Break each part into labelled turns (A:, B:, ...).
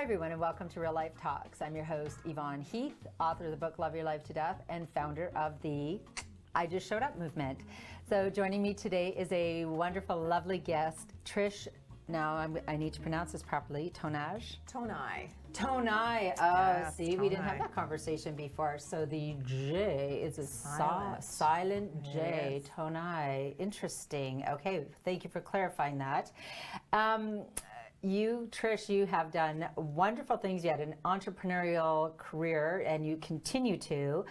A: Hi everyone, and welcome to Real Life Talks. I'm your host, Yvonne Heath, author of the book Love Your Life to Death and founder of the I Just Showed Up movement. So joining me today is a wonderful, lovely guest, Trish. Now I need to pronounce this properly. Tonaj.
B: Tonaj.
A: Tonaj.
B: Yes,
A: See, we didn't have
B: Tonaj.
A: that conversation before. So the J is a silent J.
B: Yes.
A: Tonaj. Interesting. Okay, thank you for clarifying that. You, Trish, you have done wonderful things. You had an entrepreneurial career, and you continue to,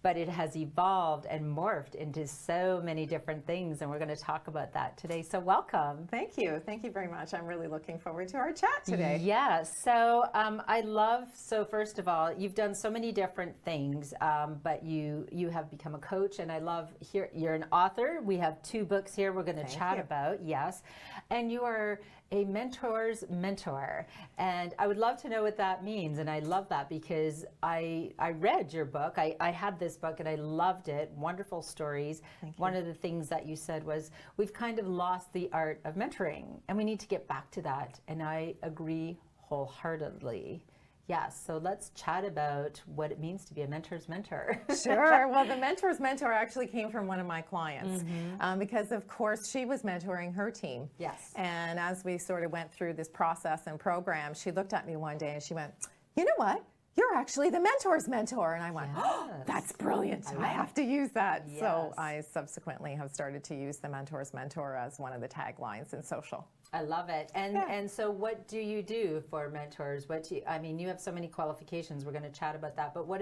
A: but it has evolved and morphed into so many different things, and we're going to talk about that today. So welcome.
B: Thank you. Thank you very much. I'm really looking forward to our chat today.
A: Yes. So first of all, you've done so many different things, but you have become a coach, and I love here, you're an author. We have 2 books here we're going to chat about, yes. And you are a mentor's mentor, and I would love to know what that means. And I love that because I read your book. I had this book and I loved it. Wonderful stories. One of the things that you said was we've kind of lost the art of mentoring, and we need to get back to that. And I agree wholeheartedly. Yes, so let's chat about what it means to be a mentor's mentor.
B: Sure. Well, the mentor's mentor actually came from one of my clients because, of course, she was mentoring her team.
A: Yes.
B: And as we sort of went through this process and program, she looked at me one day and she went, "You know what? You're actually the mentor's mentor." And I went, "Oh, that's brilliant. I have to use that."
A: Yes.
B: So I subsequently have started to use the mentor's mentor as one of the taglines in social.
A: I love it. And so what do you do for mentors? You have so many qualifications. We're going to chat about that. But what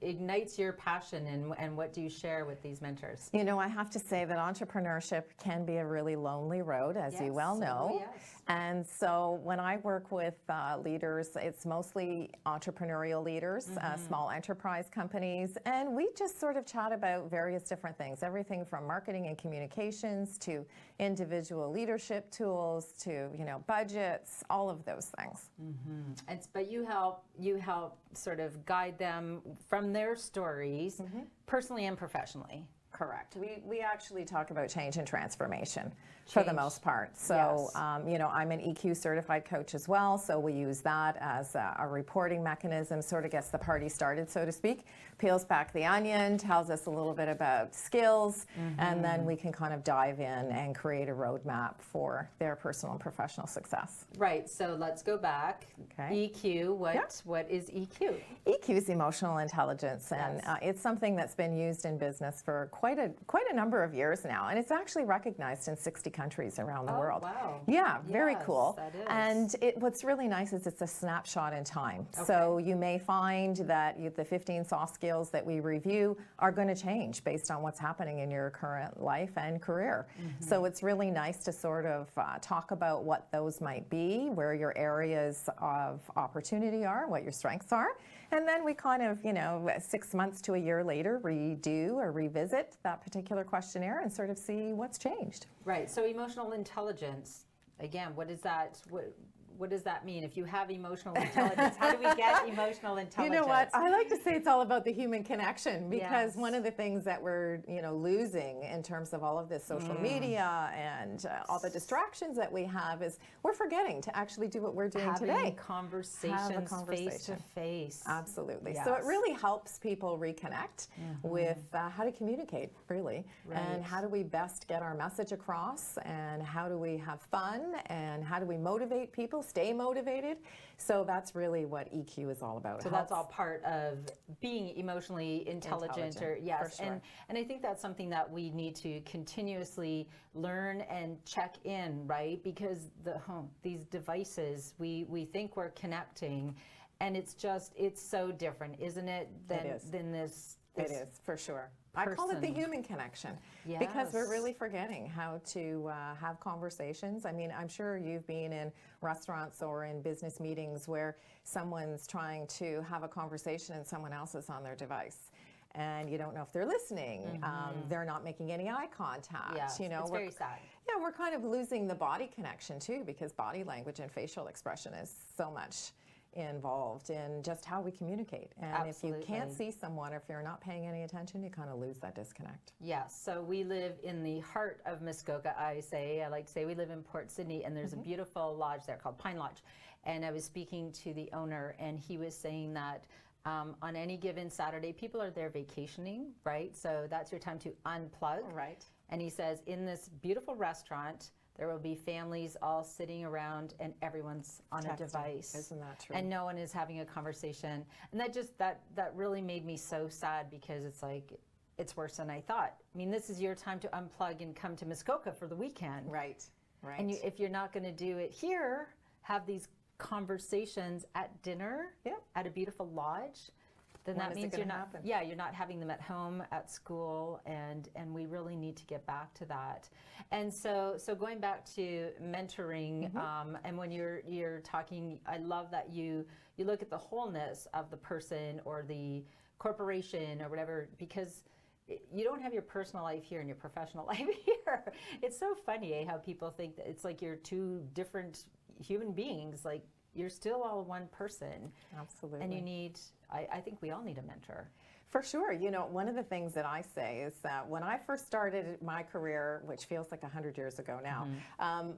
A: ignites your passion, and what do you share with these mentors?
B: You know, I have to say that entrepreneurship can be a really lonely road, as you well know.
A: Yes.
B: And so when I work with leaders, it's mostly entrepreneurial leaders, small enterprise companies, and we just sort of chat about various different things, everything from marketing and communications to individual leadership tools to, budgets, all of those things.
A: But you help sort of guide them from their stories, personally and professionally.
B: Correct. We actually talk about change and transformation for the most part. So,
A: Yes.
B: I'm an EQ certified coach as well. So we use that as a reporting mechanism, sort of gets the party started, so to speak, peels back the onion, tells us a little bit about skills, and then we can kind of dive in and create a roadmap for their personal and professional success.
A: Right. So let's go back.
B: Okay.
A: EQ. What is EQ?
B: EQ is emotional intelligence, and it's something that's been used in business for quite a number of years now, and it's actually recognized in 60 countries around the world.
A: Wow.
B: Yeah, very
A: Yes,
B: cool.
A: that is.
B: And what's really nice is it's a snapshot in time.
A: Okay.
B: So you may find that the 15 soft skills that we review are going to change based on what's happening in your current life and career. So it's really nice to sort of talk about what those might be, where your areas of opportunity are, what your strengths are. And then we kind of, 6 months to a year later, redo or revisit that particular questionnaire and sort of see what's changed.
A: Right. So emotional intelligence. Again, what is that? What does that mean? If you have emotional intelligence, how do we get emotional intelligence?
B: You know what? I like to say it's all about the human connection, because
A: Yes.
B: one of the things that we're, losing in terms of all of this social media and all the distractions that we have is we're forgetting to actually do what we're doing
A: Having
B: today.
A: conversations face to face.
B: Absolutely. So it
A: Yes.
B: really helps people reconnect with how to communicate, really, and how do we best get our message across, and how do we have fun, and how do we motivate people, stay motivated. So that's really what EQ is all about.
A: So that's all part of being emotionally intelligent. Or yes,
B: for sure.
A: and I think that's something that we need to continuously learn and check in, right? Because these devices, we think we're connecting, and it's so different, isn't it? Than this.
B: It is, for sure. I call it the human connection, because we're really forgetting how to have conversations. I mean, I'm sure you've been in restaurants or in business meetings where someone's trying to have a conversation and someone else is on their device. And you don't know if they're listening. They're not making any eye contact.
A: Yeah, it's very sad.
B: Yeah, we're kind of losing the body connection too, because body language and facial expression is so much involved in just how we communicate. And
A: Absolutely.
B: if you can't see someone, if you're not paying any attention, you kind of lose that disconnect.
A: Yes, so we live in the heart of Muskoka, I like to say we live in Port Sydney, and there's a beautiful lodge there called Pine Lodge. And I was speaking to the owner, and he was saying that on any given Saturday, people are there vacationing, right? So that's your time to unplug.
B: Right.
A: And he says, in this beautiful restaurant, there will be families all sitting around and everyone's on a device.
B: Isn't that true?
A: And no one is having a conversation. And that really made me so sad, because it's like, it's worse than I thought. I mean, this is your time to unplug and come to Muskoka for the weekend.
B: Right, right.
A: And if you're not going to do it here, have these conversations at dinner at a beautiful lodge, then that means you're not you're not having them at home, at school, and we really need to get back to that. And so going back to mentoring, and when you're talking, I love that you look at the wholeness of the person or the corporation or whatever, because you don't have your personal life here and your professional life here. It's so funny, how people think that it's like you're two different human beings. Like, you're still all one person.
B: Absolutely.
A: And you need, I think we all need a mentor.
B: For sure. You know, one of the things that I say is that when I first started my career, which feels like 100 years ago now,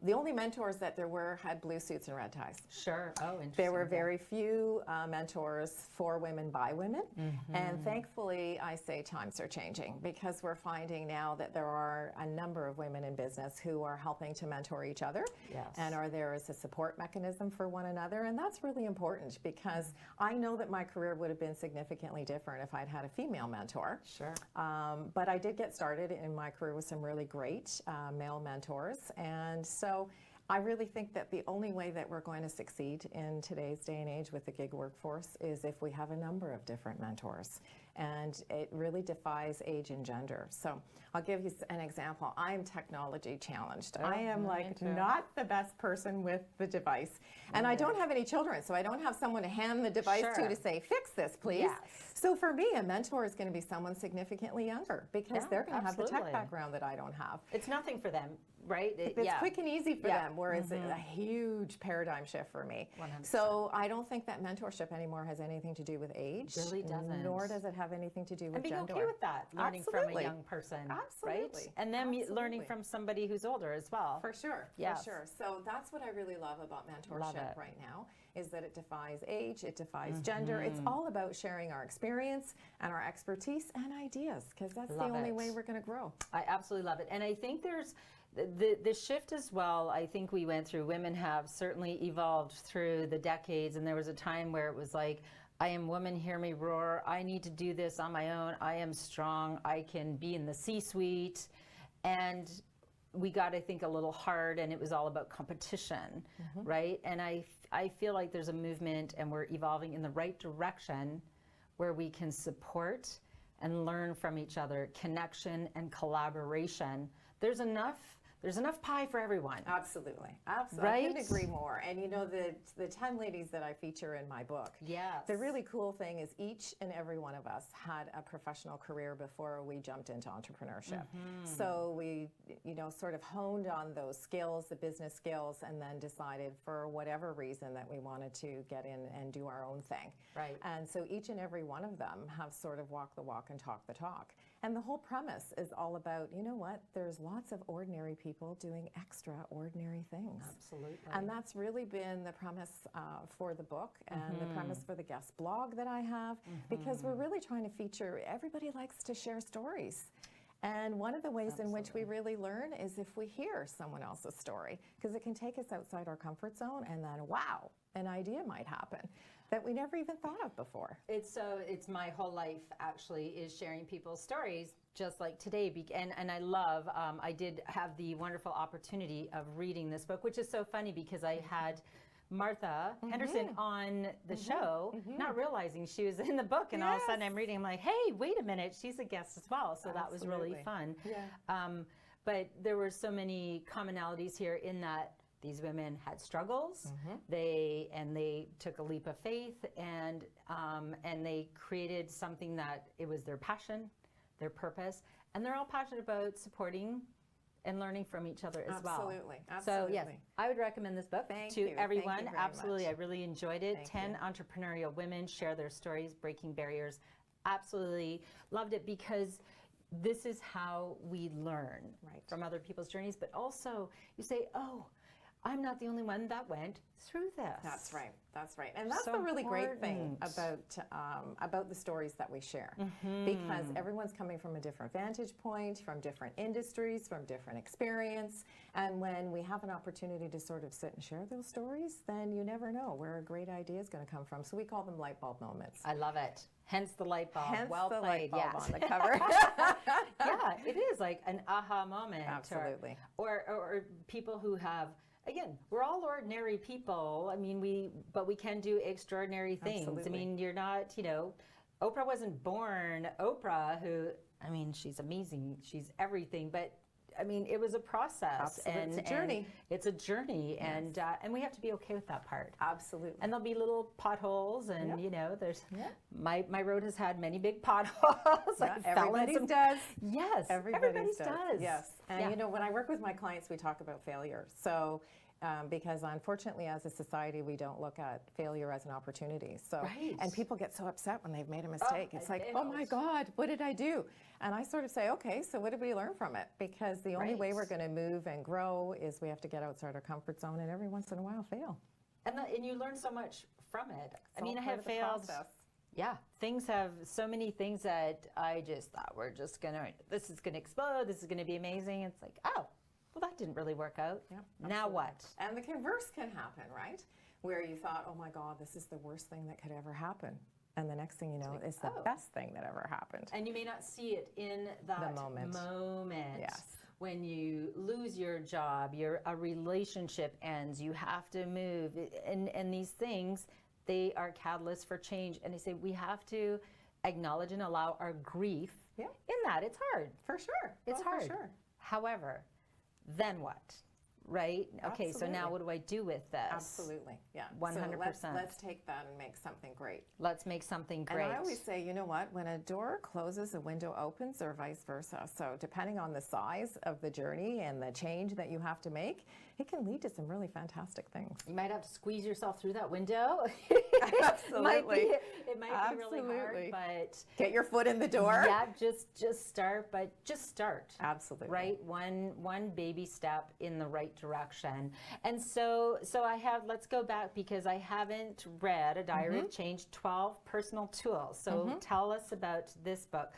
B: the only mentors that there were had blue suits and red ties.
A: Sure. Oh, interesting.
B: There were very few mentors for women by women. And thankfully, I say times are changing, because we're finding now that there are a number of women in business who are helping to mentor each other and are there as a support mechanism for one another. And that's really important, because I know that my career would have been significantly different if I'd had a female mentor.
A: Sure.
B: But I did get started in my career with some really great male mentors. And so I really think that the only way that we're going to succeed in today's day and age with the gig workforce is if we have a number of different mentors. And it really defies age and gender. So I'll give you an example. I'm technology challenged. I am like not the best person with the device. And I don't have any children, so I don't have someone to hand the device to say, fix this, please.
A: Yes.
B: So for me, a mentor is going to be someone significantly younger, because they're going to have the tech background that I don't have.
A: It's nothing for them, right?
B: It's quick and easy for them, whereas it's a huge paradigm shift for me.
A: 100%.
B: So I don't think that mentorship anymore has anything to do with age.
A: It really doesn't.
B: Nor does it have anything to do with
A: and being
B: gender.
A: okay with that, learning from a young person, right? And then learning from somebody who's older as well.
B: For sure, for sure. So that's what I really love about mentorship right now, is that it defies age, it defies gender. It's all about sharing our experience and our expertise and ideas, because that's the only way we're going to grow.
A: I absolutely love it. And I think there's the shift as well. I think we went through, women have certainly evolved through the decades, and there was a time where it was like, I am woman, hear me roar. I need to do this on my own. I am strong. I can be in the C-suite. And we got, I think, a little hard, and it was all about competition, right? And I feel like there's a movement, and we're evolving in the right direction, where we can support and learn from each other, connection and collaboration. There's enough pie for everyone.
B: Absolutely. Absolutely.
A: Right?
B: I couldn't agree more. And you know, the 10 ladies that I feature in my book, the really cool thing is each and every one of us had a professional career before we jumped into entrepreneurship. So we, you know, sort of honed on those skills, the business skills, and then decided for whatever reason that we wanted to get in and do our own thing.
A: Right.
B: And so each and every one of them have sort of walked the walk and talked the talk. And the whole premise is all about, you know what, there's lots of ordinary people doing extraordinary things.
A: Absolutely.
B: And that's really been the premise for the book and the premise for the guest blog that I have, because we're really trying to feature, everybody likes to share stories. And one of the ways in which we really learn is if we hear someone else's story, because it can take us outside our comfort zone, and then, wow, an idea might happen that we never even thought of before.
A: It's my whole life, actually, is sharing people's stories, just like today. And I love, I did have the wonderful opportunity of reading this book, which is so funny, because I had Martha Henderson on the show, not realizing she was in the book, and all of a sudden I'm reading, I'm like, hey, wait a minute, she's a guest as well. So that was really fun. But there were so many commonalities here in that these women had struggles. They took a leap of faith, and they created something that it was their passion, their purpose, and they're all passionate about supporting and learning from each other as well.
B: Absolutely.
A: So yes, I would recommend this book
B: Thank
A: to
B: you.
A: everyone.
B: Thank you very
A: Absolutely.
B: much.
A: I really enjoyed it.
B: Thank
A: 10
B: you.
A: entrepreneurial women share their stories, breaking barriers. Absolutely loved it, because this is how we learn from other people's journeys, but also you say, oh, I'm not the only one that went through this.
B: That's right. That's right. And that's
A: So
B: the really great thing
A: important.
B: about the stories that we share, because everyone's coming from a different vantage point, from different industries, from different experience. And when we have an opportunity to sort of sit and share those stories, then you never know where a great idea is going to come from. So we call them light bulb moments.
A: I love it. Hence the light bulb.
B: Hence
A: well
B: the
A: played.
B: light bulb
A: Yes.
B: on the cover.
A: Yeah, it is like an aha moment.
B: Absolutely.
A: Or people who have, again, we're all ordinary people. I mean, but we can do extraordinary things.
B: Absolutely.
A: I mean, you're not, Oprah wasn't born Oprah, who, I mean, she's amazing. She's everything. But I mean, it was a process.
B: Absolutely. It's a journey.
A: It's a journey.
B: Yes.
A: And we have to be okay with that part.
B: Absolutely.
A: And there'll be little potholes, and there's
B: Yep.
A: my road has had many big potholes.
B: Yeah,
A: I fell in
B: everybody's
A: some-
B: does.
A: Yes,
B: Everybody's
A: does.
B: Yes. And
A: Yeah.
B: when I work with my clients, we talk about failure. So, because unfortunately, as a society, we don't look at failure as an opportunity. So,
A: Right.
B: and people get so upset when they've made a mistake. It's like,
A: they
B: oh my
A: don't.
B: God, what did I do? And I sort of say, okay, so what did we learn from it? Because the only way
A: Right.
B: we're going to move and grow is we have to get outside our comfort zone, and every once in a while fail.
A: And you learn so much from it. I mean, I
B: It's all
A: have
B: part of the
A: failed.
B: process.
A: Yeah, things have so many things that I just thought this is gonna explode. This is gonna be amazing. It's like, oh, well, that didn't really work out.
B: Yeah,
A: Now what?
B: And the converse can happen, right? Where you thought, oh my God, this is the worst thing that could ever happen. And the next thing you know, it's the best thing that ever happened.
A: And you may not see it in that
B: moment. Yes.
A: When you lose your job, a relationship ends, you have to move, and these things, they are catalysts for change. And they say we have to acknowledge and allow our grief in that. It's hard.
B: For sure.
A: It's hard.
B: For sure.
A: However, then what? Right? Okay, so now
B: Absolutely.
A: what do I do with this?
B: Absolutely, yeah.
A: 100%.
B: So let's take that and make something great.
A: Let's make something great.
B: And I always say, you know what? When a door closes, a window opens, or vice versa. So depending on the size of the journey and the change that you have to make, it can lead to some really fantastic things.
A: You might have to squeeze yourself through that window.
B: Absolutely.
A: It might be really hard, but
B: Get your foot in the door.
A: yeah, just start. But just start.
B: Absolutely.
A: Right, one baby step in the right direction. And so I have. Let's go back, because I haven't read A Diary of Change: 12 Personal Tools. So tell us about this book.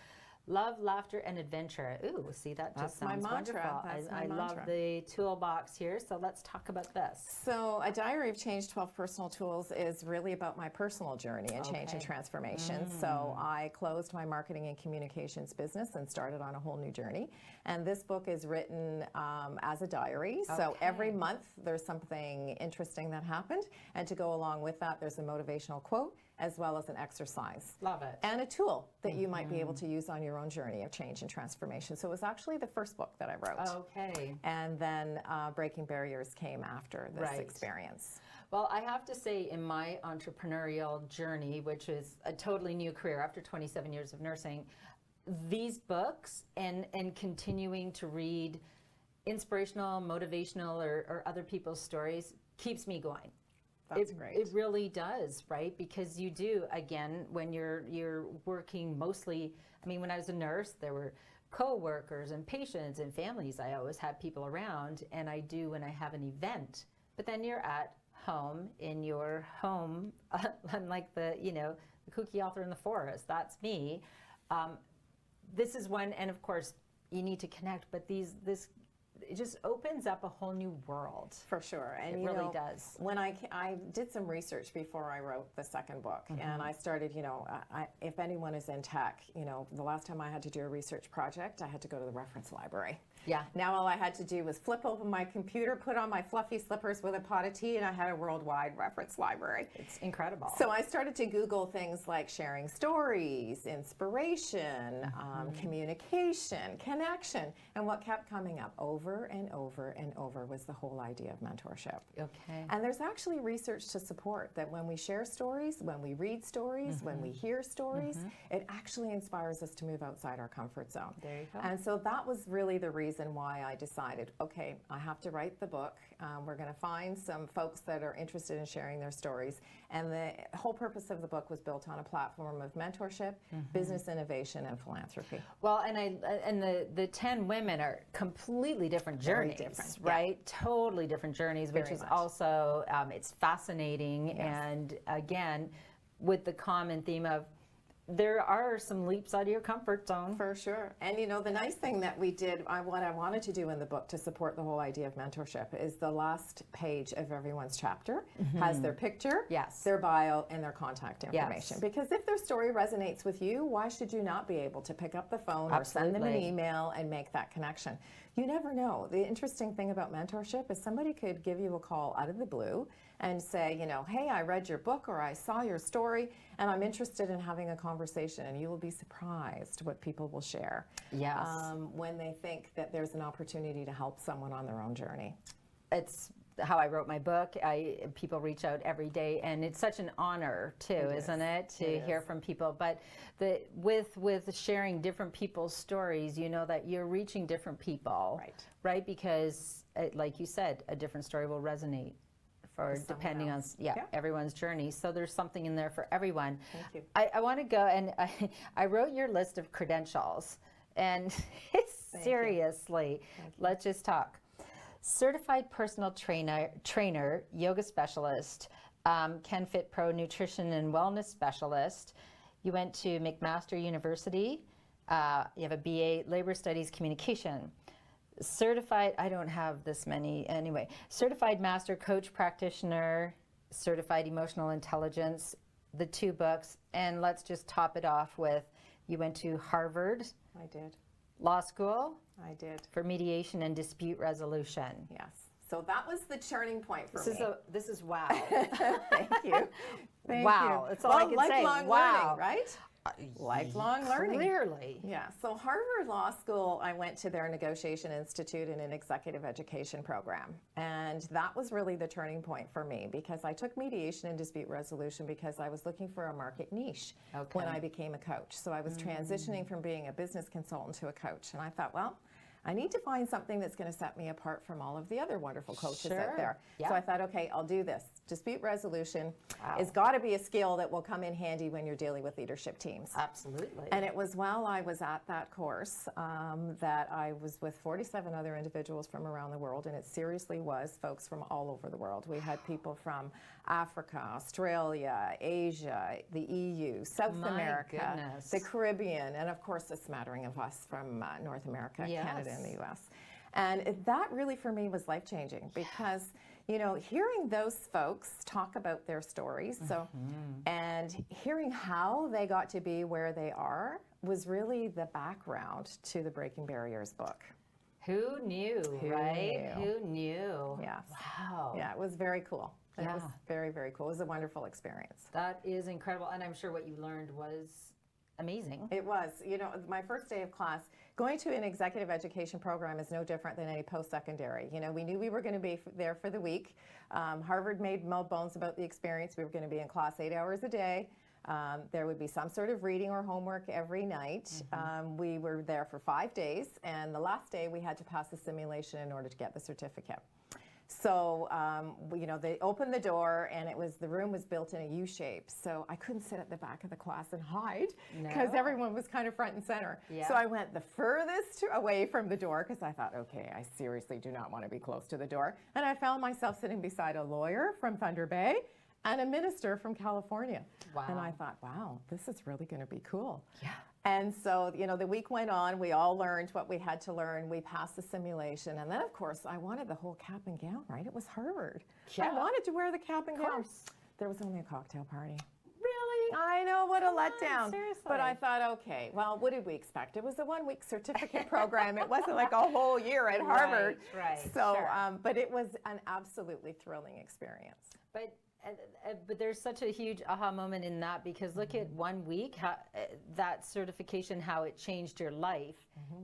A: Love, laughter, and adventure. Ooh, see, that just
B: That's my
A: sounds
B: mantra.
A: wonderful.
B: That's my
A: I love
B: mantra.
A: the toolbox here. So let's talk about this.
B: So, A Diary of Change: 12 Personal Tools is really about my personal journey and change and transformation. So, I closed my marketing and communications business and started on a whole new journey. And this book is written as a diary. So, every month there's something interesting that happened. And to go along with that, there's a motivational quote as well as an exercise.
A: Love it.
B: And a tool that you might be able to use on your own journey of change and transformation. So, it was actually the first book that I wrote.
A: Okay.
B: And then Breaking Barriers came after this
A: Right.
B: experience.
A: Well, I have to say, in my entrepreneurial journey, which is a totally new career after 27 years of nursing, these books and continuing to read inspirational, motivational, or other people's stories keeps me going.
B: That's great.
A: It really does, right? Because you do, again, when you're working mostly, I mean, when I was a nurse, there were co-workers and patients and families. I always had people around, and I do when I have an event. But then you're at home, in your home. I'm like the kooky author in the forest. That's me. This is one, and of course, you need to connect, but it just opens up a whole new world.
B: For sure. And
A: It
B: you
A: really
B: know,
A: does.
B: When I did some research before I wrote the second book, and I started, if anyone is in tech, the last time I had to do a research project, I had to go to the reference library.
A: Yeah.
B: Now all I had to do was flip open my computer, put on my fluffy slippers with a pot of tea, and I had a worldwide reference library.
A: It's incredible.
B: So I started to Google things like sharing stories, inspiration, communication, connection, and what kept coming up over and over and over was the whole idea of mentorship.
A: Okay.
B: And there's actually research to support that when we share stories, when we read stories, when we hear stories, it actually inspires us to move outside our comfort zone.
A: There you go.
B: And so that was really the reason reason why I decided, okay, I have to write the book. We're going to find some folks that are interested in sharing their stories. And the whole purpose of the book was built on a platform of mentorship, business innovation, and philanthropy.
A: Well, and the 10 women are completely different
B: Very
A: journeys,
B: different,
A: right? Totally different journeys, which
B: Very
A: is
B: much.
A: also, it's fascinating.
B: Yes.
A: And again, with the common theme of, there are some leaps out of your comfort zone.
B: For sure. And you know, the nice thing that we did, what I wanted to do in the book to support the whole idea of mentorship is the last page of everyone's chapter has their picture,
A: Yes.
B: their bio, and their contact information.
A: Yes.
B: Because if their story resonates with you, why should you not be able to pick up the phone or send them an
A: Absolutely.
B: email and make that connection? You never know. The interesting thing about mentorship is somebody could give you a call out of the blue and say, you know, hey, I read your book or I saw your story and I'm interested in having a conversation, and you will be surprised what people will share
A: Yes.
B: when they think that there's an opportunity to help someone on their own journey.
A: It's how I wrote my book. People reach out every day, and it's such an honor too, isn't it, to hear from people. But with sharing different people's stories, you know that you're reaching different people, right? Because, like you said, a different story will resonate for depending on everyone's journey. So there's something in there for everyone.
B: Thank you.
A: I want to go, and I wrote your list of credentials, and seriously, let's just talk. Certified personal trainer, yoga specialist, KenFit Pro nutrition and wellness specialist. You went to McMaster University. You have a BA labor studies communication. Certified, I don't have this many anyway. Certified master coach practitioner, certified emotional intelligence, the 2 books, and let's just top it off with, you went to Harvard.
B: I did.
A: Law school.
B: I did.
A: For mediation and dispute resolution.
B: Yes. So that was the turning point for me.
A: This is wow.
B: Thank you. Thank
A: Wow.
B: you.
A: That's all I can say.
B: Lifelong
A: Wow.
B: learning, right? Lifelong learning.
A: Clearly.
B: Yeah, so Harvard Law School, I went to their Negotiation Institute and an executive education program. And that was really the turning point for me, because I took mediation and dispute resolution because I was looking for a market niche when I became a coach. So I was transitioning from being a business consultant to a coach. And I thought, well, I need to find something that's going to set me apart from all of the other wonderful coaches out there. So I thought, okay, I'll do this. Dispute resolution has got to be a skill that will come in handy when you're dealing with leadership teams.
A: Absolutely.
B: And it was while I was at that course that I was with 47 other individuals from around the world, and it seriously was folks from all over the world. We had people from Africa, Australia, Asia, the EU, South America, the Caribbean, and of course a smattering of us from North America, Canada, and the US. And that really for me was life-changing, because you know, hearing those folks talk about their stories, and hearing how they got to be where they are was really the background to the Breaking Barriers book.
A: Who knew, right? Who knew?
B: Yes.
A: Wow.
B: Yeah, it was very cool. It was very, very cool. It was a wonderful experience.
A: That is incredible, and I'm sure what you learned was amazing.
B: It was. You know, my first day of class, going to an executive education program is no different than any post-secondary. You know, we knew we were going to be there for the week. Harvard made no bones about the experience. We were going to be in class 8 hours a day. There would be some sort of reading or homework every night. We were there for 5 days, and the last day we had to pass the simulation in order to get the certificate. So, you know, they opened the door, and the room was built in a U shape. So I couldn't sit at the back of the class and hide, because everyone was kind of front and center. So I went the furthest away from the door, because I thought, okay, I seriously do not want to be close to the door. And I found myself sitting beside a lawyer from Thunder Bay and a minister from California. Wow. And I thought, wow, this is really going to be cool. Yeah. And so, you know, the week went on. We all learned what we had to learn. We passed the simulation. And then, of course, I wanted the whole cap and gown, right? It was Harvard. I wanted to wear the cap and gown. There was only a cocktail party.
A: Really?
B: I know, what a letdown.
A: Seriously.
B: But I thought, okay, well, what did we expect? It was a 1-week certificate program. It wasn't like a whole year at Harvard.
A: Right.
B: So, but it was an absolutely thrilling experience.
A: But there's such a huge aha moment in that, because look at 1 week, how, that certification, how it changed your life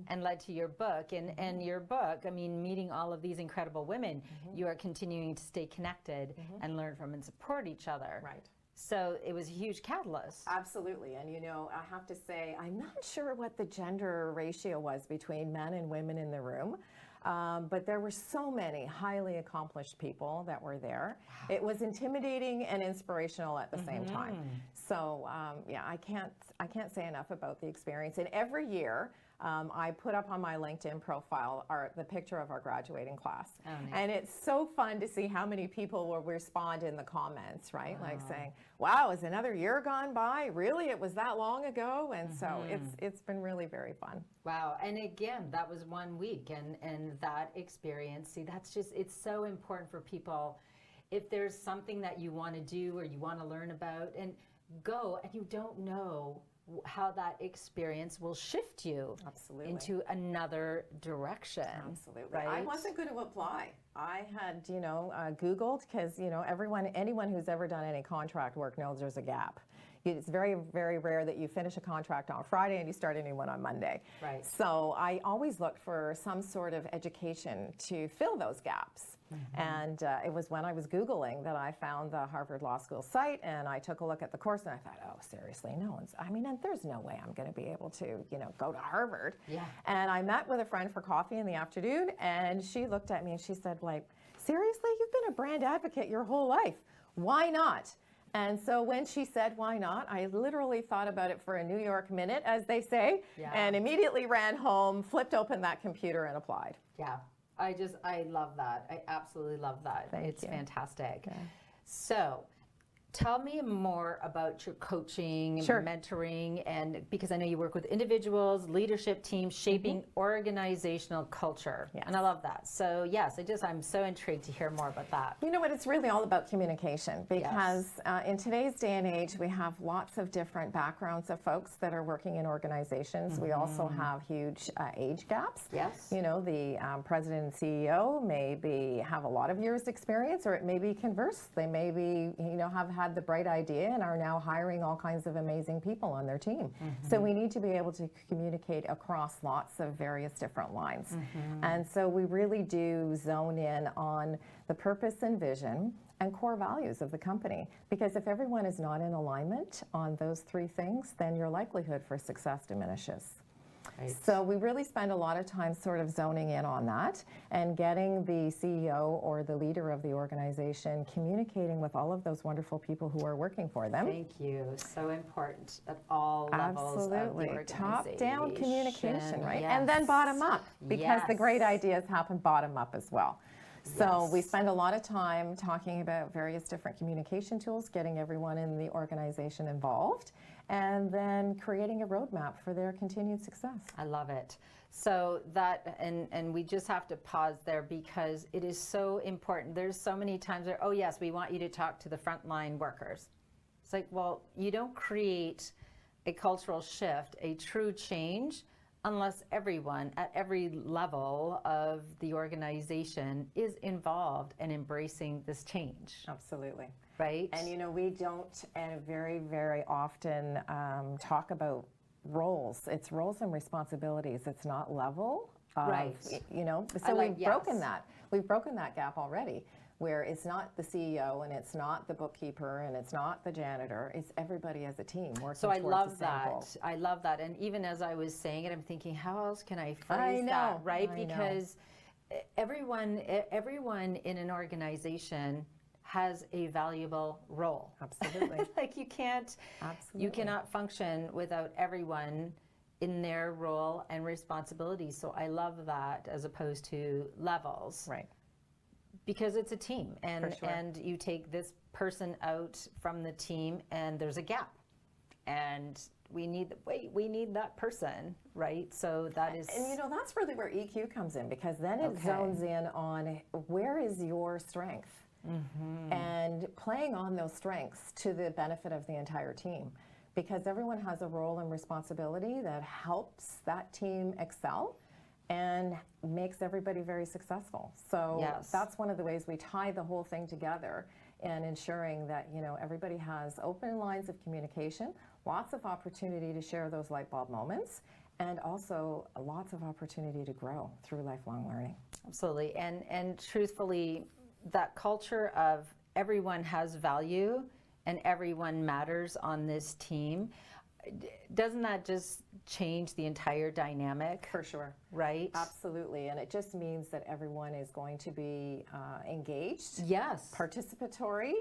A: and led to your book. And your book, I mean, meeting all of these incredible women, you are continuing to stay connected and learn from and support each other.
B: Right.
A: So it was a huge catalyst.
B: Absolutely. And, you know, I have to say, I'm not sure what the gender ratio was between men and women in the room. But there were so many highly accomplished people that were there. Wow. It was intimidating and inspirational at the same time. So yeah, I can't say enough about the experience. And every year, I put up on my LinkedIn profile the picture of our graduating class. Oh, nice. And it's so fun to see how many people will respond in the comments, right? Wow. Like saying, wow, is another year gone by? Really? It was that long ago? And so it's been really very fun.
A: Wow. And again, that was 1 week. And that experience, see, that's just, it's so important for people. If there's something that you want to do or you want to learn about, and go, and you don't know how that experience will shift you into another direction.
B: Absolutely.
A: Right?
B: I wasn't going to apply. I had, you know, Googled, because, you know, anyone who's ever done any contract work knows there's a gap. It's very, very rare that you finish a contract on Friday and you start a new one on Monday.
A: Right.
B: So I always looked for some sort of education to fill those gaps. And it was when I was Googling that I found the Harvard Law School site, and I took a look at the course, and I thought, oh, seriously, and there's no way I'm going to be able to, you know, go to Harvard. Yeah. And I met with a friend for coffee in the afternoon, and she looked at me and she said, like, seriously, you've been a brand advocate your whole life. Why not? And so when she said, why not, I literally thought about it for a New York minute, as they say, and immediately ran home, flipped open that computer, and applied.
A: Yeah. I love that. I absolutely love that. It's fantastic.
B: Yeah.
A: So tell me more about your coaching and mentoring, and because I know you work with individuals, leadership teams, shaping organizational culture. Yes. And I love that. So yes, I'm so intrigued to hear more about that.
B: You know what, it's really all about communication, because in today's day and age, we have lots of different backgrounds of folks that are working in organizations. We also have huge age gaps.
A: Yes.
B: You know, the president and CEO have a lot of years experience, or it may be converse. They may be, you know, have had the bright idea and are now hiring all kinds of amazing people on their team. So we need to be able to communicate across lots of various different lines. And so we really do zone in on the purpose and vision and core values of the company, because if everyone is not in alignment on those three things, then your likelihood for success diminishes. Right. So we really spend a lot of time sort of zoning in on that and getting the CEO or the leader of the organization communicating with all of those wonderful people who are working for them.
A: Thank you. So important at all levels of the organization.
B: Top-down communication, right? Yes. And then bottom up, because the great ideas happen bottom up as well. So we spend a lot of time talking about various different communication tools, getting everyone in the organization involved, and then creating a roadmap for their continued success.
A: I love it. So that, and we just have to pause there, because it is so important. There's so many times where, oh yes, we want you to talk to the frontline workers. It's like, well, you don't create a cultural shift, a true change, unless everyone at every level of the organization is involved and embracing this change.
B: Absolutely.
A: Right?
B: And you know, we don't very, very often talk about roles. It's roles and responsibilities. It's not level.
A: Right.
B: You know, so we've broken that. We've broken that gap already, where it's not the CEO and it's not the bookkeeper and it's not the janitor. It's everybody as a team working
A: so
B: towards
A: love
B: the same
A: that.
B: goal.
A: I love that. And even as I was saying it, I'm thinking, how else can I phrase that? Right? Because everyone in an organization has a valuable role.
B: Absolutely.
A: Like you cannot function without everyone in their role and responsibility. So I love that, as opposed to levels.
B: Right.
A: Because it's a team, and you take this person out from the team and there's a gap. And we need that person, right? So that is...
B: And you know, that's really where EQ comes in, because then it zones in on where is your strength, and playing on those strengths to the benefit of the entire team, because everyone has a role and responsibility that helps that team excel and makes everybody very successful. So that's one of the ways we tie the whole thing together, and ensuring that, you know, everybody has open lines of communication, lots of opportunity to share those light bulb moments, and also lots of opportunity to grow through lifelong learning.
A: Absolutely. And truthfully, that culture of everyone has value and everyone matters on this team, doesn't that just change the entire dynamic?
B: For sure.
A: Right?
B: Absolutely. And it just means that everyone is going to be engaged,
A: Yes.
B: participatory,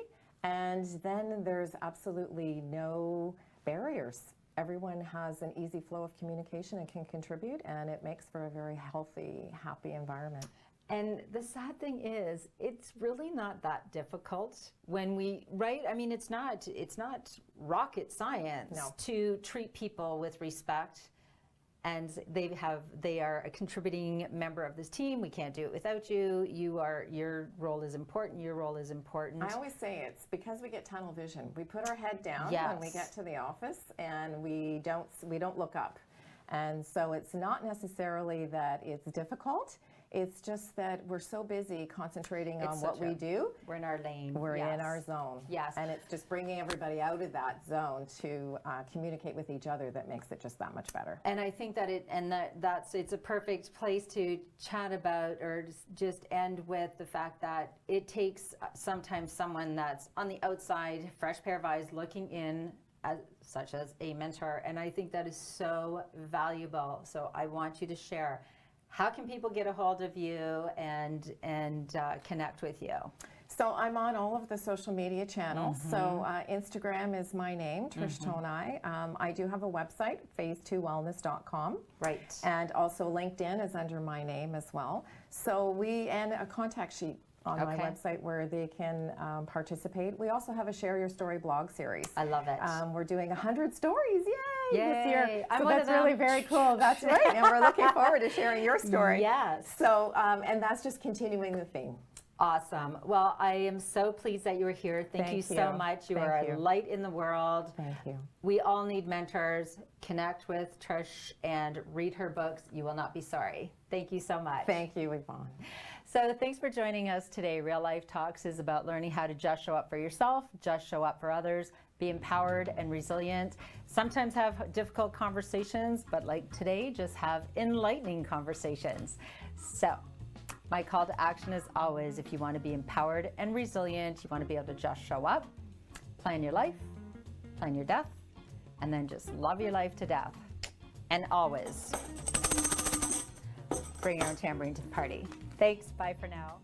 B: and then there's absolutely no barriers. Everyone has an easy flow of communication and can contribute, and it makes for a very healthy, happy environment.
A: And the sad thing is, it's really not that difficult when we, right? I mean, it's not rocket science to treat people with respect, and they are a contributing member of this team. We can't do it without you. Your role is important. Your role is important.
B: I always say it's because we get tunnel vision. We put our head down
A: Yes.
B: when we get to the office, and we don't look up. And so it's not necessarily that it's difficult. It's just that we're so busy concentrating on what we do.
A: We're in our lane.
B: We're
A: Yes.
B: in our zone.
A: Yes.
B: And it's just bringing everybody out of that zone to communicate with each other that makes it just that much better.
A: And I think that it's a perfect place to chat about, or just end with the fact that it takes sometimes someone that's on the outside, fresh pair of eyes looking in, such as a mentor. And I think that is so valuable. So I want you to share. How can people get a hold of you and connect with you?
B: So I'm on all of the social media channels. So Instagram is my name, Trish Tonaj. I do have a website, phase2wellness.com.
A: Right.
B: And also LinkedIn is under my name as well. So and a contact sheet on my website where they can participate. We also have a Share Your Story blog series.
A: I love it.
B: We're doing 100 stories, yay, this year.
A: Yay.
B: So
A: I'm one
B: that's
A: of them.
B: really very cool. That's right. And we're looking forward to sharing your story.
A: Yes.
B: So, and that's just continuing the theme.
A: Awesome. Well, I am so pleased that you were here. Thank you so much. You are a light in the world.
B: Thank you.
A: We all need mentors. Connect with Trish and read her books. You will not be sorry. Thank you so much.
B: Thank you, Yvonne.
A: So thanks for joining us today. Real Life Talks is about learning how to just show up for yourself, just show up for others, be empowered and resilient. Sometimes have difficult conversations, but like today, just have enlightening conversations. So my call to action is always, if you want to be empowered and resilient, you want to be able to just show up, plan your life, plan your death, and then just love your life to death. And always bring your own tambourine to the party. Thanks. Bye for now.